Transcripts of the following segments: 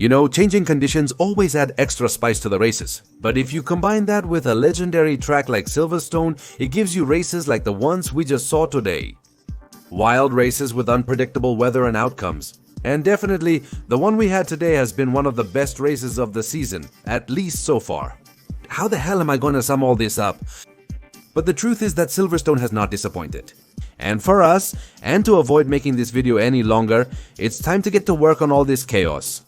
You know, changing conditions always add extra spice to the races. But if you combine that with a legendary track like Silverstone, it gives you races like the ones we just saw today. Wild races with unpredictable weather and outcomes. And definitely, the one we had today has been one of the best races of the season, at least so far. How the hell am I going to sum all this up? But the truth is that Silverstone has not disappointed. And for us, and to avoid making this video any longer, it's time to get to work on all this chaos.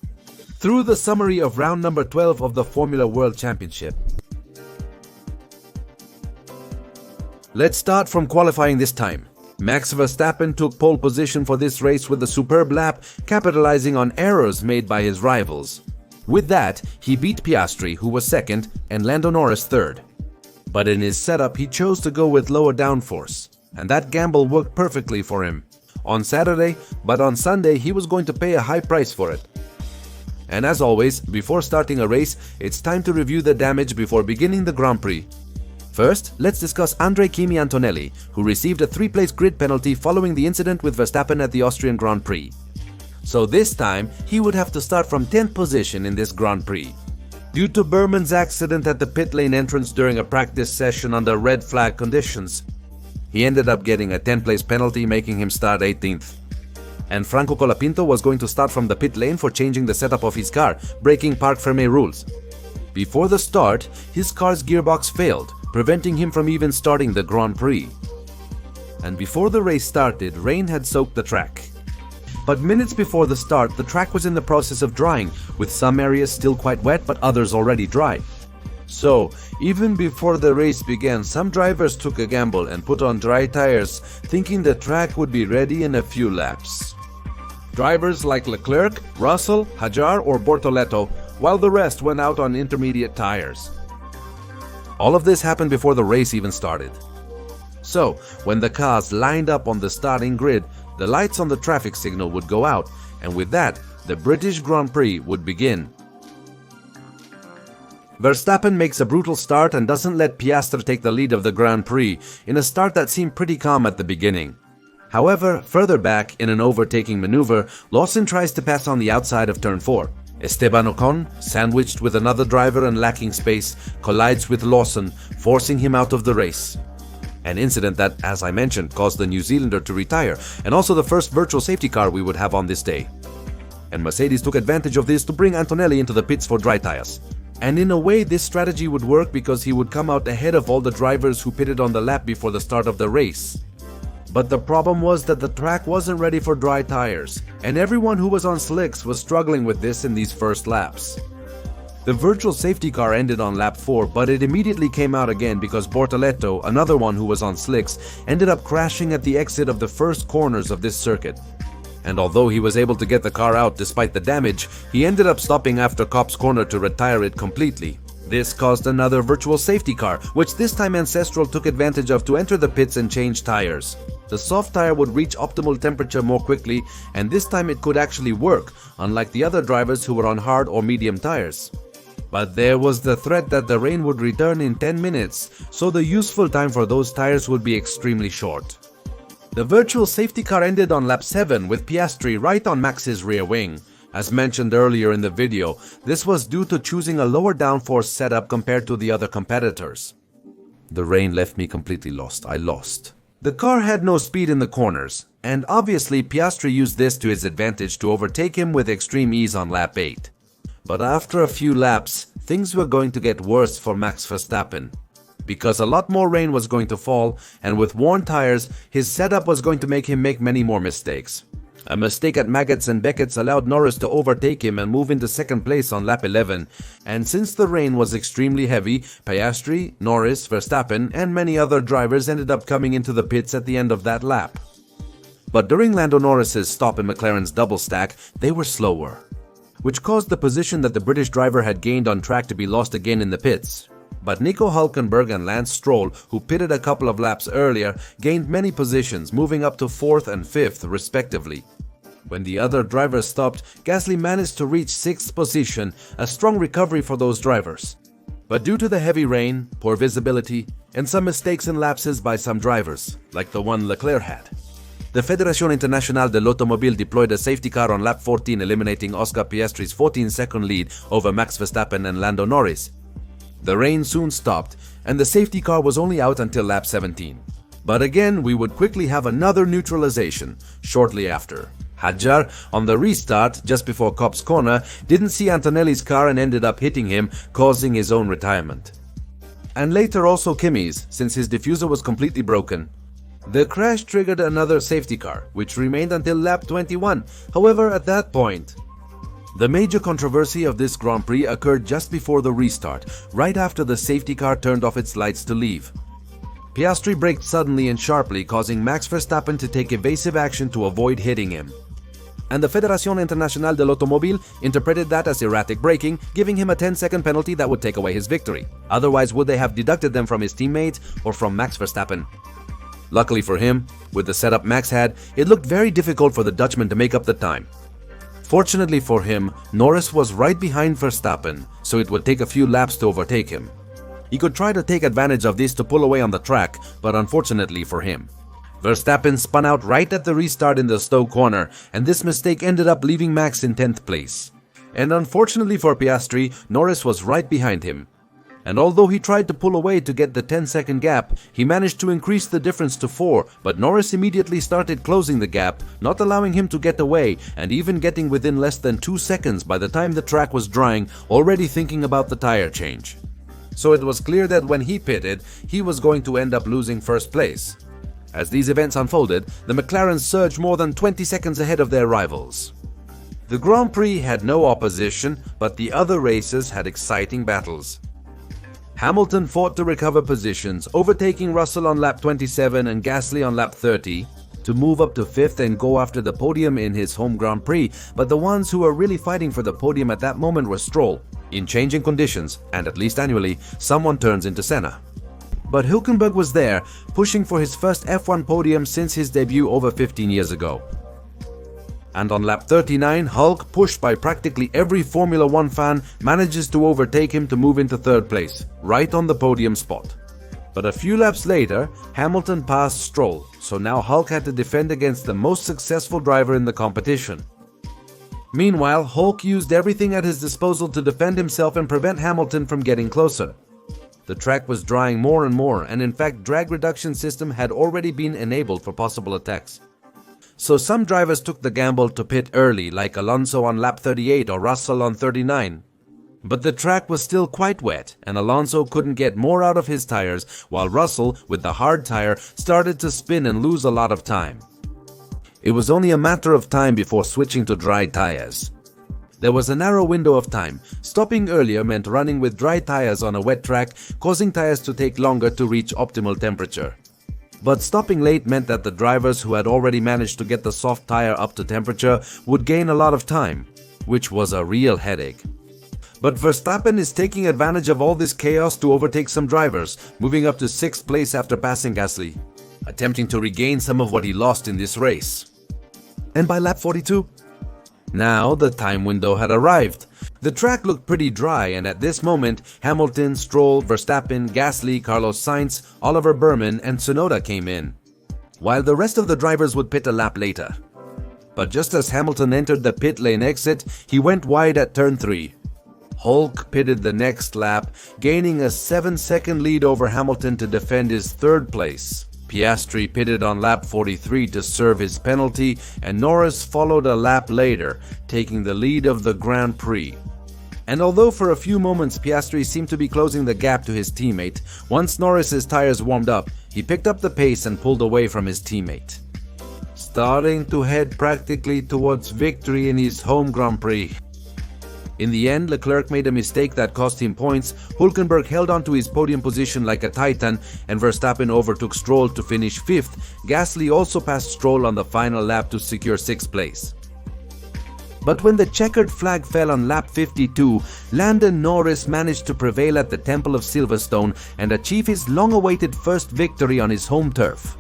Through the summary of round number 12 of the Formula World Championship. Let's start from qualifying this time. Max Verstappen took pole position for this race with a superb lap, capitalizing on errors made by his rivals. With that, he beat Piastri, who was second, and Lando Norris third. But in his setup, he chose to go with lower downforce, and that gamble worked perfectly for him on Saturday, but on Sunday he was going to pay a high price for it. And as always, before starting a race, it's time to review the damage before beginning the Grand Prix. First, let's discuss Andre Kimi Antonelli, who received a 3-place grid penalty following the incident with Verstappen at the Austrian Grand Prix. So this time, he would have to start from 10th position in this Grand Prix. Due to Berman's accident at the pit lane entrance during a practice session under red flag conditions, he ended up getting a 10th-place penalty, making him start 18th. And Franco Colapinto was going to start from the pit lane for changing the setup of his car, breaking Parc Fermé rules. Before the start, his car's gearbox failed, preventing him from even starting the Grand Prix. And before the race started, rain had soaked the track. But minutes before the start, the track was in the process of drying, with some areas still quite wet but others already dry. So, even before the race began, some drivers took a gamble and put on dry tires, thinking the track would be ready in a few laps. Drivers like Leclerc, Russell, Hajar or Bortoleto, while the rest went out on intermediate tires. All of this happened before the race even started. So, when the cars lined up on the starting grid, the lights on the traffic signal would go out, and with that, the British Grand Prix would begin. Verstappen makes a brutal start and doesn't let Piastri take the lead of the Grand Prix in a start that seemed pretty calm at the beginning. However, further back in an overtaking maneuver, Lawson tries to pass on the outside of turn 4. Esteban Ocon, sandwiched with another driver and lacking space, collides with Lawson, forcing him out of the race. An incident that, as I mentioned, caused the New Zealander to retire, and also the first virtual safety car we would have on this day. And Mercedes took advantage of this to bring Antonelli into the pits for dry tires. And in a way, this strategy would work because he would come out ahead of all the drivers who pitted on the lap before the start of the race. But the problem was that the track wasn't ready for dry tires, and everyone who was on slicks was struggling with this in these first laps. The virtual safety car ended on lap 4, but it immediately came out again because Bortoleto, another one who was on slicks, ended up crashing at the exit of the first corners of this circuit. And although he was able to get the car out despite the damage, he ended up stopping after Copse Corner to retire it completely. This caused another virtual safety car, which this time Ancestral took advantage of to enter the pits and change tires. The soft tire would reach optimal temperature more quickly, and this time it could actually work, unlike the other drivers who were on hard or medium tires. But there was the threat that the rain would return in 10 minutes, so the useful time for those tires would be extremely short. The virtual safety car ended on lap 7 with Piastri right on Max's rear wing. As mentioned earlier in the video, this was due to choosing a lower downforce setup compared to the other competitors. The rain left me completely lost. I lost. The car had no speed in the corners, and obviously Piastri used this to his advantage to overtake him with extreme ease on lap 8. But after a few laps, things were going to get worse for Max Verstappen. Because a lot more rain was going to fall, and with worn tires, his setup was going to make him make many more mistakes. A mistake at Maggots and Beckett's allowed Norris to overtake him and move into second place on lap 11, and since the rain was extremely heavy, Piastri, Norris, Verstappen, and many other drivers ended up coming into the pits at the end of that lap. But during Lando Norris's stop in McLaren's double stack, they were slower, which caused the position that the British driver had gained on track to be lost again in the pits. But Nico Hülkenberg and Lance Stroll, who pitted a couple of laps earlier, gained many positions, moving up to 4th and 5th respectively. When the other drivers stopped, Gasly managed to reach 6th position, a strong recovery for those drivers. But due to the heavy rain, poor visibility, and some mistakes and lapses by some drivers, like the one Leclerc had, the Fédération Internationale de l'Automobile deployed a safety car on lap 14, eliminating Oscar Piastri's 14-second lead over Max Verstappen and Lando Norris. The rain soon stopped, and the safety car was only out until lap 17. But again, we would quickly have another neutralization shortly after. Hadjar, on the restart just before Kopp's corner, didn't see Antonelli's car and ended up hitting him, causing his own retirement. And later also Kimi's, since his diffuser was completely broken. The crash triggered another safety car, which remained until lap 21. However, at that point, the major controversy of this Grand Prix occurred just before the restart, right after the safety car turned off its lights to leave. Piastri braked suddenly and sharply, causing Max Verstappen to take evasive action to avoid hitting him. And the Fédération Internationale de l'Automobile interpreted that as erratic braking, giving him a 10-second penalty that would take away his victory. Otherwise, would they have deducted them from his teammate or from Max Verstappen? Luckily for him, with the setup Max had, it looked very difficult for the Dutchman to make up the time. Fortunately for him, Norris was right behind Verstappen, so it would take a few laps to overtake him. He could try to take advantage of this to pull away on the track, but unfortunately for him, Verstappen spun out right at the restart in the Stowe corner, and this mistake ended up leaving Max in 10th place. And unfortunately for Piastri, Norris was right behind him. And although he tried to pull away to get the 10-second gap, he managed to increase the difference to 4, but Norris immediately started closing the gap, not allowing him to get away, and even getting within less than 2 seconds by the time the track was drying, already thinking about the tire change. So it was clear that when he pitted, he was going to end up losing first place. As these events unfolded, the McLarens surged more than 20 seconds ahead of their rivals. The Grand Prix had no opposition, but the other races had exciting battles. Hamilton fought to recover positions, overtaking Russell on lap 27 and Gasly on lap 30 to move up to 5th and go after the podium in his home Grand Prix, but the ones who were really fighting for the podium at that moment were Stroll. In changing conditions, and at least annually, someone turns into Senna. But Hülkenberg was there, pushing for his first F1 podium since his debut over 15 years ago. And on lap 39, Hulk, pushed by practically every Formula 1 fan, manages to overtake him to move into 3rd place, right on the podium spot. But a few laps later, Hamilton passed Stroll, so now Hulk had to defend against the most successful driver in the competition. Meanwhile, Hulk used everything at his disposal to defend himself and prevent Hamilton from getting closer. The track was drying more and more, and in fact, drag reduction system had already been enabled for possible attacks. So some drivers took the gamble to pit early, like Alonso on lap 38 or Russell on 39. But the track was still quite wet, and Alonso couldn't get more out of his tires, while Russell, with the hard tire, started to spin and lose a lot of time. It was only a matter of time before switching to dry tires. There was a narrow window of time. Stopping earlier meant running with dry tires on a wet track, causing tires to take longer to reach optimal temperature. But stopping late meant that the drivers who had already managed to get the soft tire up to temperature would gain a lot of time, which was a real headache. But Verstappen is taking advantage of all this chaos to overtake some drivers, moving up to 6th place after passing Gasly, attempting to regain some of what he lost in this race. And by lap 42, now the time window had arrived. The track looked pretty dry, and at this moment, Hamilton, Stroll, Verstappen, Gasly, Carlos Sainz, Oliver Burman, and Tsunoda came in, while the rest of the drivers would pit a lap later. But just as Hamilton entered the pit lane exit, he went wide at turn 3. Hulk pitted the next lap, gaining a 7-second lead over Hamilton to defend his 3rd place. Piastri pitted on lap 43 to serve his penalty, and Norris followed a lap later, taking the lead of the Grand Prix. And although for a few moments Piastri seemed to be closing the gap to his teammate, once Norris's tires warmed up, he picked up the pace and pulled away from his teammate, starting to head practically towards victory in his home Grand Prix. In the end, Leclerc made a mistake that cost him points, Hülkenberg held on to his podium position like a titan, and Verstappen overtook Stroll to finish 5th. Gasly also passed Stroll on the final lap to secure 6th place. But when the checkered flag fell on lap 52, Lando Norris managed to prevail at the Temple of Silverstone and achieve his long-awaited first victory on his home turf.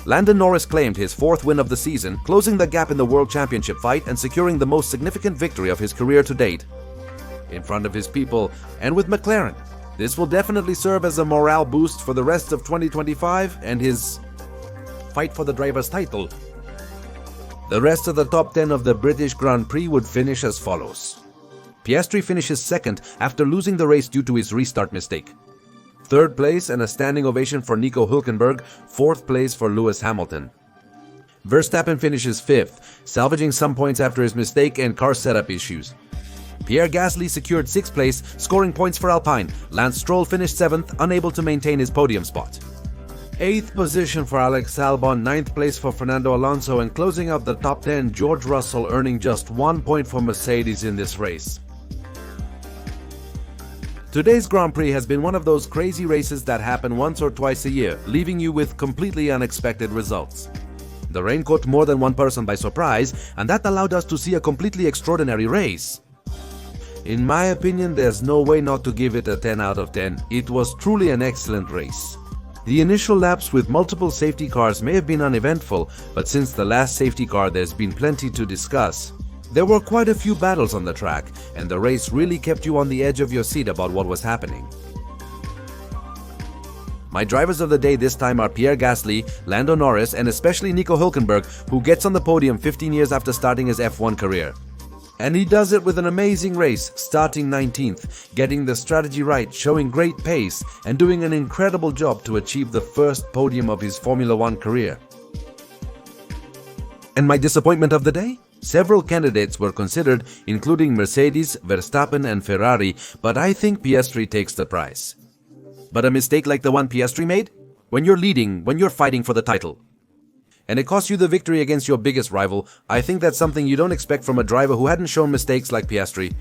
Lando Norris claimed his 4th win of the season, closing the gap in the World Championship fight and securing the most significant victory of his career to date. In front of his people and with McLaren, this will definitely serve as a morale boost for the rest of 2025 and his fight for the driver's title. The rest of the top 10 of the British Grand Prix would finish as follows. Piastri finishes second after losing the race due to his restart mistake. Third place and a standing ovation for Nico Hülkenberg, fourth place for Lewis Hamilton. Verstappen finishes fifth, salvaging some points after his mistake and car setup issues. Pierre Gasly secured 6th place, scoring points for Alpine. Lance Stroll finished 7th, unable to maintain his podium spot. 8th position for Alex Albon, 9th place for Fernando Alonso, and closing out the top 10, George Russell earning just 1 point for Mercedes in this race. Today's Grand Prix has been one of those crazy races that happen once or twice a year, leaving you with completely unexpected results. The rain caught more than one person by surprise, and that allowed us to see a completely extraordinary race. In my opinion, there's no way not to give it a 10 out of 10. It was truly an excellent race. The initial laps with multiple safety cars may have been uneventful, but since the last safety car there's been plenty to discuss. There were quite a few battles on the track, and the race really kept you on the edge of your seat about what was happening. My drivers of the day this time are Pierre Gasly, Lando Norris, and especially Nico Hülkenberg, who gets on the podium 15 years after starting his F1 career. And he does it with an amazing race, starting 19th, getting the strategy right, showing great pace, and doing an incredible job to achieve the first podium of his Formula One career. And my disappointment of the day? Several candidates were considered, including Mercedes, Verstappen, and Ferrari, but I think Piastri takes the prize. But a mistake like the one Piastri made? When you're leading, when you're fighting for the title, and it costs you the victory against your biggest rival, I think that's something you don't expect from a driver who hadn't shown mistakes like Piastri.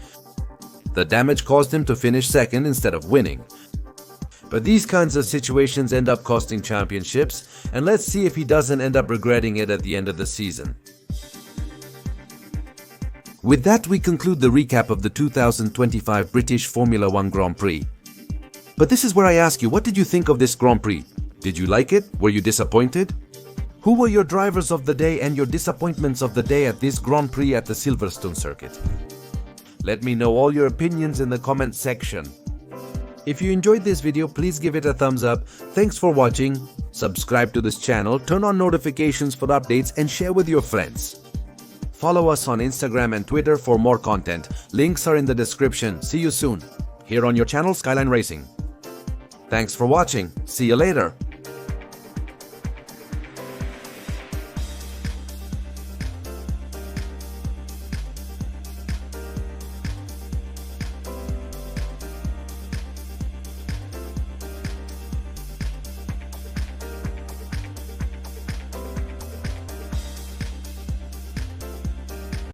The damage caused him to finish second instead of winning. But these kinds of situations end up costing championships, and let's see if he doesn't end up regretting it at the end of the season. With that, we conclude the recap of the 2025 British Formula One Grand Prix. But this is where I ask you, what did you think of this Grand Prix? Did you like it? Were you disappointed? Who were your drivers of the day and your disappointments of the day at this Grand Prix at the Silverstone circuit? Let me know all your opinions in the comment section. If you enjoyed this video, please give it a thumbs up. Thanks for watching. Subscribe to this channel, turn on notifications for updates, and share with your friends. Follow us on Instagram and Twitter for more content. Links are in the description. See you soon, here on your channel Skyline Racing. Thanks for watching. See you later.